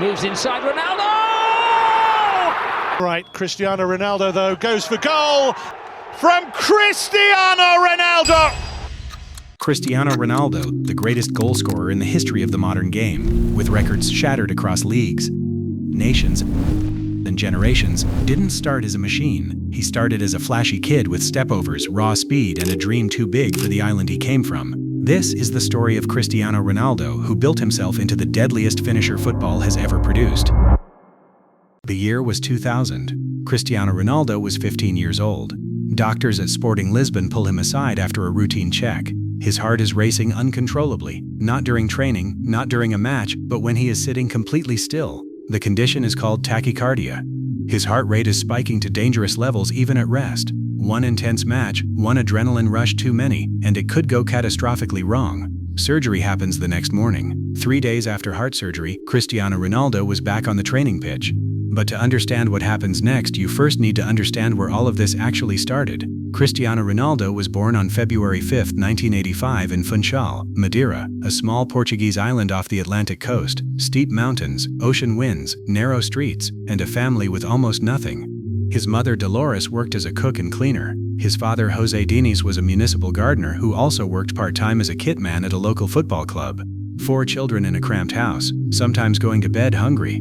Moves inside Ronaldo! Right, Cristiano Ronaldo, though, goes for goal from Cristiano Ronaldo! Cristiano Ronaldo, the greatest goal scorer in the history of the modern game, with records shattered across leagues, nations, and generations, didn't start as a machine. He started as a flashy kid with stepovers, raw speed, and a dream too big for the island he came from. This is the story of Cristiano Ronaldo, who built himself into the deadliest finisher football has ever produced. The year was 2000. Cristiano Ronaldo was 15 years old. Doctors at Sporting Lisbon pull him aside after a routine check. His heart is racing uncontrollably, not during training, not during a match, but when he is sitting completely still. The condition is called tachycardia. His heart rate is spiking to dangerous levels even at rest. One intense match, one adrenaline rush too many, and it could go catastrophically wrong. Surgery happens the next morning. 3 days after heart surgery, Cristiano Ronaldo was back on the training pitch. But to understand what happens next, you first need to understand where all of this actually started. Cristiano Ronaldo was born on February 5, 1985 in Funchal, Madeira, a small Portuguese island off the Atlantic coast. Steep mountains, ocean winds, narrow streets, and a family with almost nothing. His mother Dolores worked as a cook and cleaner. His father Jose Diniz was a municipal gardener who also worked part-time as a kit man at a local football club. 4 children in a cramped house, sometimes going to bed hungry.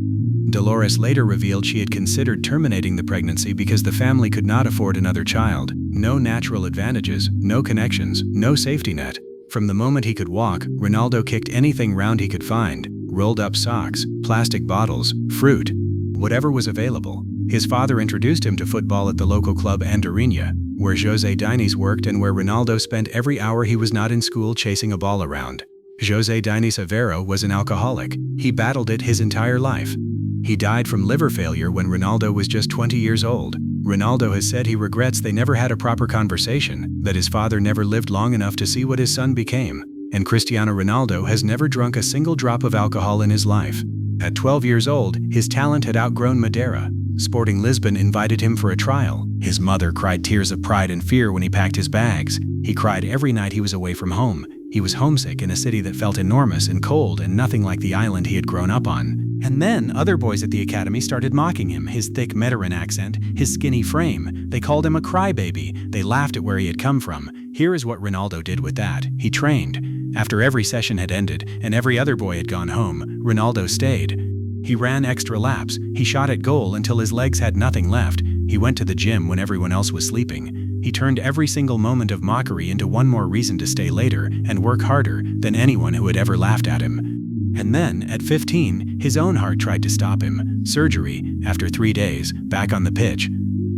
Dolores later revealed she had considered terminating the pregnancy because the family could not afford another child. No natural advantages, no connections, no safety net. From the moment he could walk, Ronaldo kicked anything round he could find. Rolled up socks, plastic bottles, fruit, whatever was available. His father introduced him to football at the local club Madeira, where Jose Diniz worked and where Ronaldo spent every hour he was not in school chasing a ball around. Jose Diniz Aveiro was an alcoholic. He battled it his entire life. He died from liver failure when Ronaldo was just 20 years old. Ronaldo has said he regrets they never had a proper conversation, that his father never lived long enough to see what his son became. And Cristiano Ronaldo has never drunk a single drop of alcohol in his life. At 12 years old, his talent had outgrown Madeira. Sporting Lisbon invited him for a trial. His mother cried tears of pride and fear when he packed his bags. He cried every night he was away from home. He was homesick in a city that felt enormous and cold and nothing like the island he had grown up on. And then other boys at the academy started mocking him, his thick Madeiran accent, his skinny frame. They called him a crybaby. They laughed at where he had come from. Here is what Ronaldo did with that. He trained. After every session had ended and every other boy had gone home, Ronaldo stayed. He ran extra laps. He shot at goal until his legs had nothing left. He went to the gym when everyone else was sleeping. He turned every single moment of mockery into one more reason to stay later and work harder than anyone who had ever laughed at him. And then, at 15, his own heart tried to stop him. Surgery, after 3 days, back on the pitch.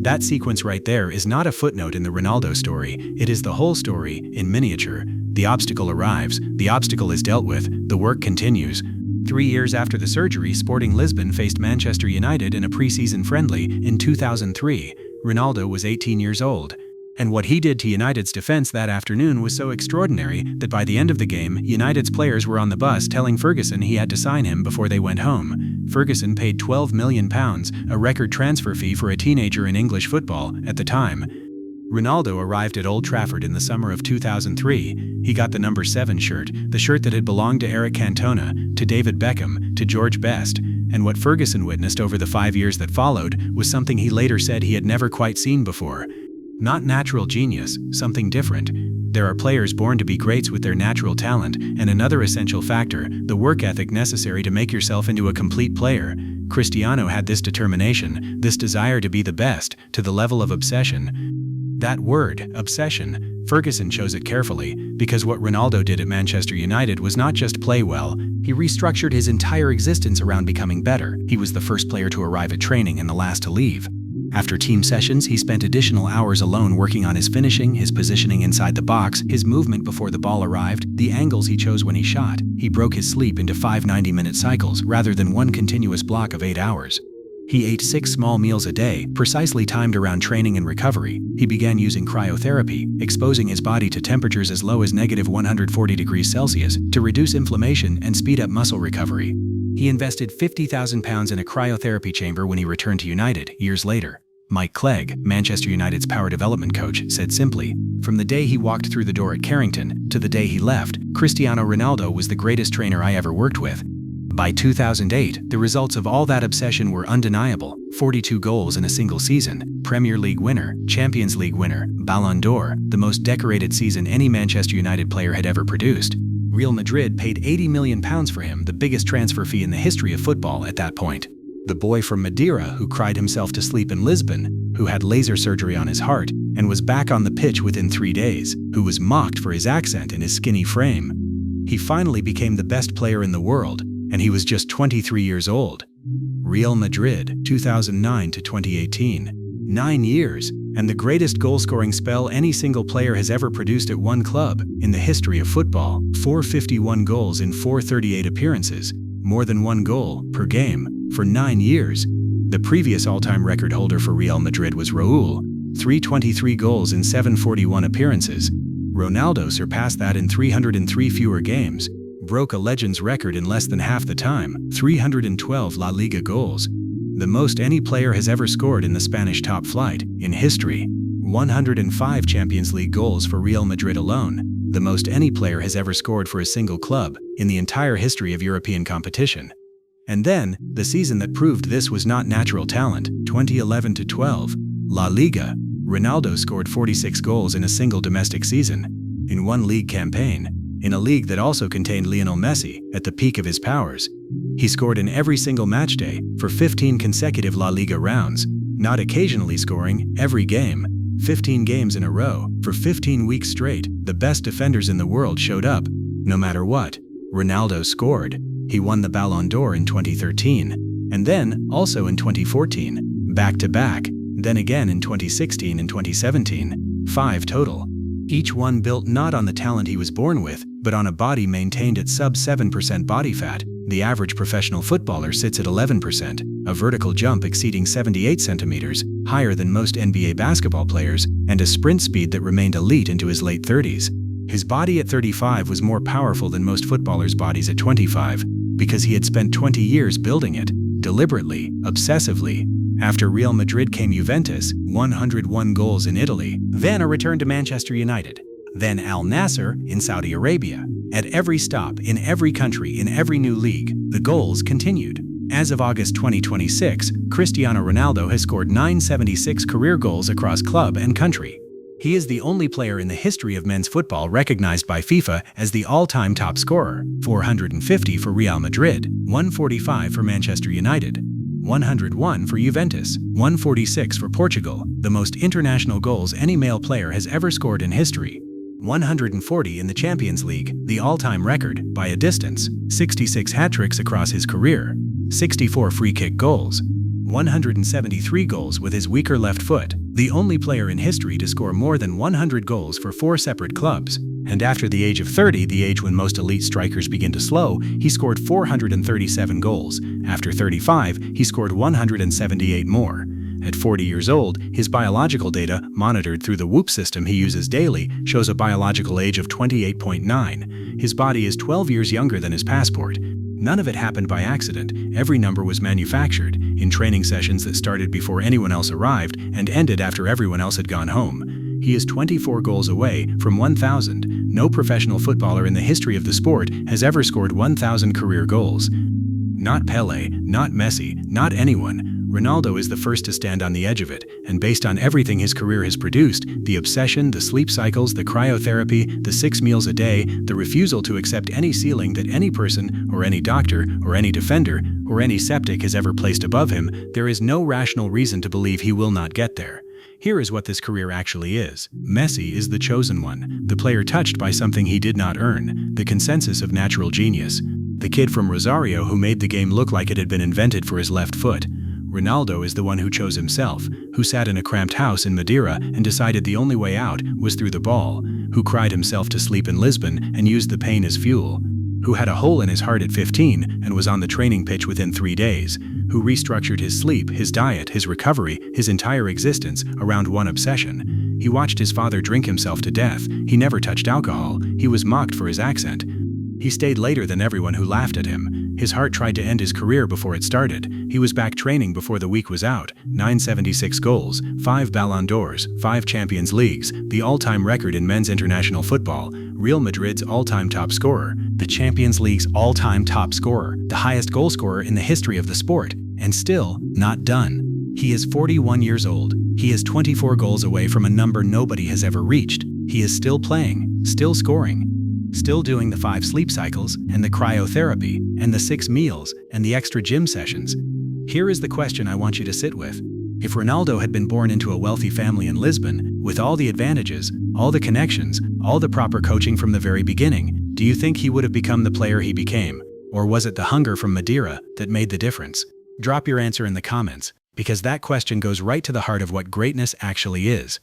That sequence right there is not a footnote in the Ronaldo story. It is the whole story, in miniature. The obstacle arrives, the obstacle is dealt with, the work continues. 3 years after the surgery, Sporting Lisbon faced Manchester United in a pre-season friendly in 2003. Ronaldo was 18 years old. And what he did to United's defense that afternoon was so extraordinary that by the end of the game, United's players were on the bus telling Ferguson he had to sign him before they went home. Ferguson paid £12 million, a record transfer fee for a teenager in English football at the time. Ronaldo arrived at Old Trafford in the summer of 2003. He got the number 7 shirt, the shirt that had belonged to Eric Cantona, to David Beckham, to George Best. And what Ferguson witnessed over the 5 years that followed was something he later said he had never quite seen before. Not natural genius, something different. There are players born to be greats with their natural talent, and another essential factor, the work ethic necessary to make yourself into a complete player. Cristiano had this determination, this desire to be the best, to the level of obsession. That word, obsession, Ferguson chose it carefully, because what Ronaldo did at Manchester United was not just play well, he restructured his entire existence around becoming better. He was the first player to arrive at training and the last to leave. After team sessions, he spent additional hours alone working on his finishing, his positioning inside the box, his movement before the ball arrived, the angles he chose when he shot. He broke his sleep into 5 90-minute cycles rather than one continuous block of 8 hours. He ate 6 small meals a day, precisely timed around training and recovery. He began using cryotherapy, exposing his body to temperatures as low as -140 degrees Celsius to reduce inflammation and speed up muscle recovery. He invested £50,000 in a cryotherapy chamber when he returned to United years later. Mike Clegg, Manchester United's power development coach, said simply, "From the day he walked through the door at Carrington to the day he left, Cristiano Ronaldo was the greatest trainer I ever worked with." By 2008, the results of all that obsession were undeniable: 42 goals in a single season, Premier League winner, Champions League winner, Ballon d'Or, the most decorated season any Manchester United player had ever produced. Real Madrid paid £80 million for him, the biggest transfer fee in the history of football at that point. The boy from Madeira who cried himself to sleep in Lisbon, who had laser surgery on his heart and was back on the pitch within 3 days, who was mocked for his accent and his skinny frame. He finally became the best player in the world, and he was just 23 years old. Real Madrid, 2009 to 2018. 9 years, and the greatest goal-scoring spell any single player has ever produced at one club in the history of football. 451 goals in 438 appearances, more than 1 goal per game, for 9 years. The previous all-time record holder for Real Madrid was Raúl, 323 goals in 741 appearances. Ronaldo surpassed that in 303 fewer games, broke a legend's record in less than half the time, 312 La Liga goals. The most any player has ever scored in the Spanish top flight in history. 105 Champions League goals for Real Madrid alone, the most any player has ever scored for a single club in the entire history of European competition. And then, the season that proved this was not natural talent, 2011 to 12, La Liga. Ronaldo scored 46 goals in a single domestic season, in one league campaign, in a league that also contained Lionel Messi at the peak of his powers. He scored in every single match day for 15 consecutive La Liga rounds, not occasionally scoring, every game, 15 games in a row, for 15 weeks straight. The best defenders in the world showed up, no matter what. Ronaldo scored. He won the Ballon d'Or in 2013, and then, also in 2014, back-to-back, then again in 2016 and 2017, 5 total. Each one built not on the talent he was born with, but on a body maintained at sub 7% body fat. The average professional footballer sits at 11%, a vertical jump exceeding 78 centimeters, higher than most NBA basketball players, and a sprint speed that remained elite into his late 30s. His body at 35 was more powerful than most footballers' bodies at 25, because he had spent 20 years building it, deliberately, obsessively. After Real Madrid came Juventus, 101 goals in Italy, then a return to Manchester United, then Al Nassr in Saudi Arabia. At every stop, in every country, in every new league, the goals continued. As of August 2026, Cristiano Ronaldo has scored 976 career goals across club and country. He is the only player in the history of men's football recognized by FIFA as the all-time top scorer: 450 for Real Madrid, 145 for Manchester United, 101 for Juventus, 146 for Portugal, the most international goals any male player has ever scored in history, 140 in the Champions League, the all-time record, by a distance, 66 hat-tricks across his career, 64 free-kick goals, 173 goals with his weaker left foot, the only player in history to score more than 100 goals for 4 separate clubs. And after the age of 30, the age when most elite strikers begin to slow, he scored 437 goals. After 35, he scored 178 more. At 40 years old, his biological data, monitored through the Whoop system he uses daily, shows a biological age of 28.9. His body is 12 years younger than his passport. None of it happened by accident. Every number was manufactured, in training sessions that started before anyone else arrived and ended after everyone else had gone home. He is 24 goals away from 1,000. No professional footballer in the history of the sport has ever scored 1,000 career goals. Not Pelé, not Messi, not anyone. Ronaldo is the first to stand on the edge of it, and based on everything his career has produced, the obsession, the sleep cycles, the cryotherapy, the 6 meals a day, the refusal to accept any ceiling that any person, or any doctor, or any defender, or any septic has ever placed above him, there is no rational reason to believe he will not get there. Here is what this career actually is. Messi is the chosen one, the player touched by something he did not earn, the consensus of natural genius. The kid from Rosario who made the game look like it had been invented for his left foot. Ronaldo is the one who chose himself, who sat in a cramped house in Madeira and decided the only way out was through the ball, who cried himself to sleep in Lisbon and used the pain as fuel, who had a hole in his heart at 15 and was on the training pitch within 3 days, who restructured his sleep, his diet, his recovery, his entire existence around one obsession. He watched his father drink himself to death. He never touched alcohol. He was mocked for his accent. He stayed later than everyone who laughed at him. His heart tried to end his career before it started. He was back training before the week was out. 976 goals, 5 Ballon d'Ors, 5 Champions Leagues, the all-time record in men's international football, Real Madrid's all-time top scorer, the Champions League's all-time top scorer, the highest goal scorer in the history of the sport, and still not done. He is 41 years old. He is 24 goals away from a number nobody has ever reached. He is still playing, still scoring, still doing the 5 sleep cycles, and the cryotherapy, and the 6 meals, and the extra gym sessions. Here is the question I want you to sit with. If Ronaldo had been born into a wealthy family in Lisbon, with all the advantages, all the connections, all the proper coaching from the very beginning, do you think he would have become the player he became? Or was it the hunger from Madeira that made the difference? Drop your answer in the comments, because that question goes right to the heart of what greatness actually is.